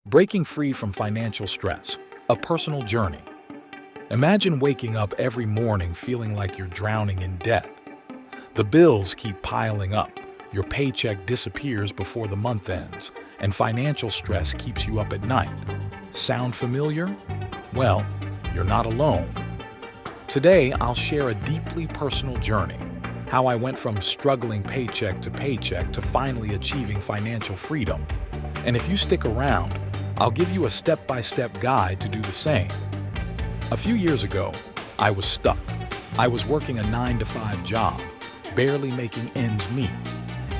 Breaking free from financial stress, a personal journey. Imagine waking up every morning feeling like you're drowning in debt. The bills keep piling up, your paycheck disappears before the month ends, and financial stress keeps you up at night. Sound familiar? Well, you're not alone. Today, I'll share a deeply personal journey, how I went from struggling paycheck to paycheck to finally achieving financial freedom. And if you stick around, I'll give you a step-by-step guide to do the same. A few years ago, I was stuck. I was working a 9-to-5 job, barely making ends meet.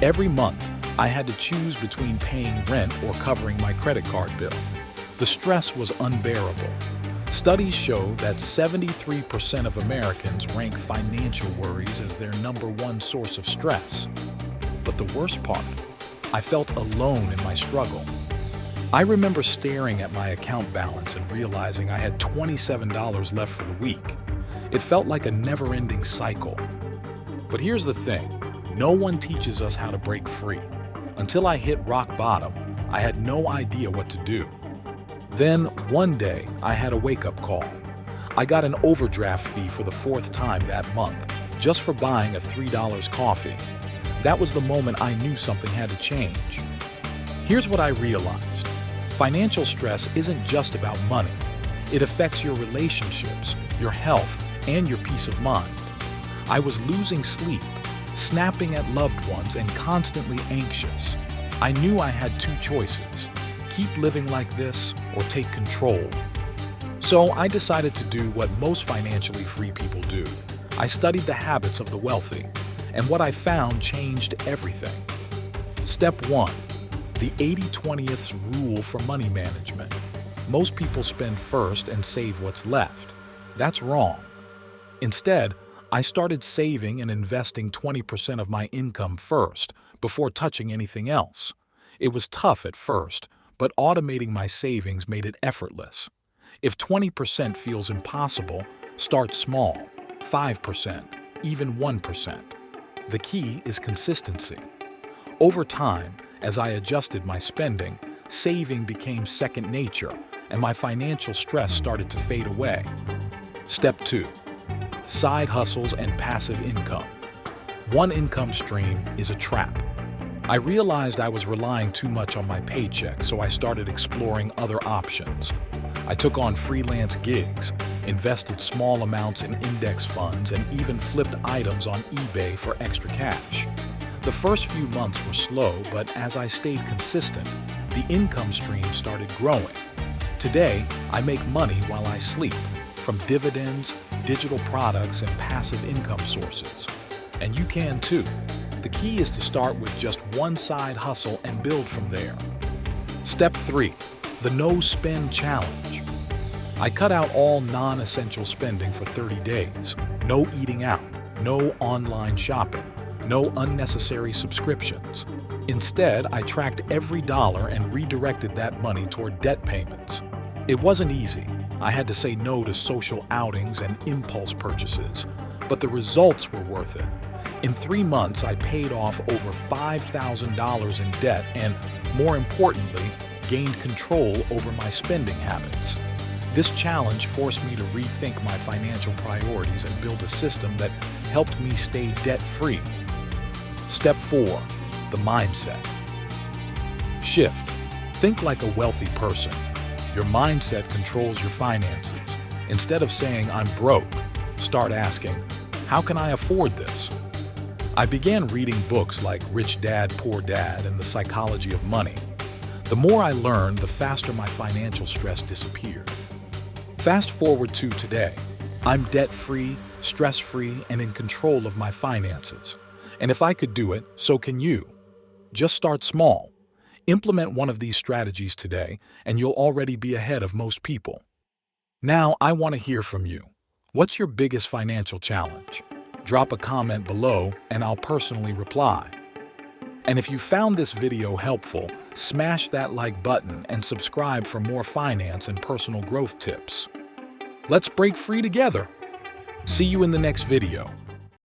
Every month, I had to choose between paying rent or covering my credit card bill. The stress was unbearable. Studies show that 73% of Americans rank financial worries as their #1 source of stress. But the worst part, I felt alone in my struggle. I remember staring at my account balance and realizing I had $27 left for the week. It felt like a never-ending cycle. But here's the thing, no one teaches us how to break free. Until I hit rock bottom, I had no idea what to do. Then, one day, I had a wake-up call. I got an overdraft fee for the 4th time that month, just for buying a $3 coffee. That was the moment I knew something had to change. Here's what I realized. Financial stress isn't just about money. It affects your relationships, your health, and your peace of mind. I was losing sleep, snapping at loved ones, and constantly anxious. I knew I had two choices: keep living like this or take control. So I decided to do what most financially free people do. I studied the habits of the wealthy, and what I found changed everything. Step 1. The 80-20th rule for money management. Most people spend first and save what's left. That's wrong. Instead, I started saving and investing 20% of my income first, before touching anything else. It was tough at first, but automating my savings made it effortless. If 20% feels impossible, start small, 5%, even 1%. The key is consistency. Over time, as I adjusted my spending, saving became second nature, and my financial stress started to fade away. Step 2. Side hustles and passive income. One income stream is a trap. I realized I was relying too much on my paycheck, so I started exploring other options. I took on freelance gigs, invested small amounts in index funds, and even flipped items on eBay for extra cash. The first few months were slow, but as I stayed consistent, the income stream started growing. Today, I make money while I sleep, from dividends, digital products, and passive income sources. And you can too. The key is to start with just one side hustle and build from there. Step 3. The No Spend Challenge. I cut out all non-essential spending for 30 days. No eating out, no online shopping, no unnecessary subscriptions. Instead, I tracked every dollar and redirected that money toward debt payments. It wasn't easy. I had to say no to social outings and impulse purchases, but the results were worth it. In 3 months, I paid off over $5,000 in debt and, more importantly, gained control over my spending habits. This challenge forced me to rethink my financial priorities and build a system that helped me stay debt-free. Step 4. The mindset. Shift. Think like a wealthy person. Your mindset controls your finances. Instead of saying, "I'm broke," start asking, "How can I afford this?" I began reading books like Rich Dad, Poor Dad and The Psychology of Money. The more I learned, the faster my financial stress disappeared. Fast forward to today. I'm debt-free, stress-free, and in control of my finances. And if I could do it, so can you. Just start small. Implement one of these strategies today, and you'll already be ahead of most people. Now, I want to hear from you. What's your biggest financial challenge? Drop a comment below, and I'll personally reply. And if you found this video helpful, smash that like button and subscribe for more finance and personal growth tips. Let's break free together. See you in the next video.